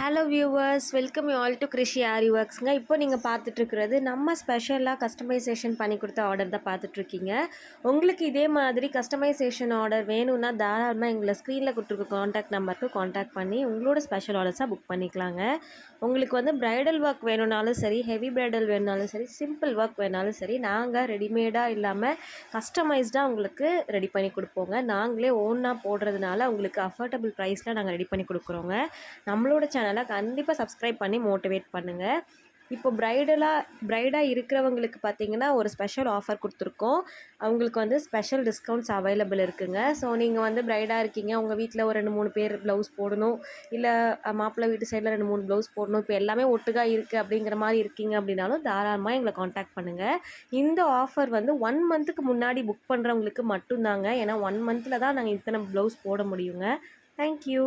Hello viewers, welcome you all to Krishi Aari ஒர்க்ஸுங்க. இப்போ நீங்கள் பார்த்துட்ருக்கிறது நம்ம ஸ்பெஷலாக கஸ்டமைசேஷன் பண்ணி கொடுத்த ஆர்டர் தான் பார்த்துட்ருக்கீங்க. உங்களுக்கு இதே மாதிரி கஸ்டமைசேஷன் ஆர்டர் வேணும்னா தாராளமாக எங்களை ஸ்க்ரீனில் கொடுத்துருக்க காண்டாக்ட் நம்பருக்கு காண்டாக்ட் பண்ணி உங்களோட ஸ்பெஷல் ஆர்டர்ஸாக புக் பண்ணிக்கலாங்க. உங்களுக்கு வந்து ப்ரைடல் ஒர்க் வேணும்னாலும் சரி, ஹெவி ப்ரைடல் வேணுனாலும் சரி, சிம்பிள் ஒர்க் வேணாலும் சரி, நாங்கள் ரெடிமேடாக இல்லாமல் கஸ்டமைஸ்டாக உங்களுக்கு ரெடி பண்ணி கொடுப்போங்க. நாங்களே ஓனாக போடுறதுனால உங்களுக்கு அஃபோர்டபுள் ப்ரைஸில் நாங்கள் ரெடி பண்ணி கொடுக்குறோங்க. நம்மளோட சேனலை கண்டிப்பாக சப்ஸ்கிரைப் பண்ணி மோட்டிவேட் பண்ணுங்கள். இப்போ ப்ரைடாக இருக்கிறவங்களுக்கு பார்த்தீங்கன்னா ஒரு ஸ்பெஷல் ஆஃபர் கொடுத்துருக்கோம். அவங்களுக்கு வந்து ஸ்பெஷல் டிஸ்கவுண்ட்ஸ் அவைலபிள் இருக்குங்க. ஸோ நீங்கள் வந்து ப்ரைடாக இருக்கீங்க, உங்கள் வீட்டில் ஒரு 2-3 பேர் ப்ளவுஸ் போடணும், இல்லை மாப்பிள்ளை வீட்டு சைடில் 2-3 ப்ளவுஸ் போடணும், இப்போ எல்லாமே ஒட்டுக்கா இருக்குது அப்படிங்கிற மாதிரி இருக்கீங்க அப்படின்னாலும் தாராளமாக எங்களை காண்டாக்ட் பண்ணுங்கள். இந்த ஆஃபர் வந்து 1 மந்த்துக்கு முன்னாடி புக் பண்ணுறவங்களுக்கு மட்டும்தாங்க. ஏன்னா 1 மந்தில் தான் நாங்கள் இத்தனை ப்ளவுஸ் போட முடியுங்க. தேங்க்யூ.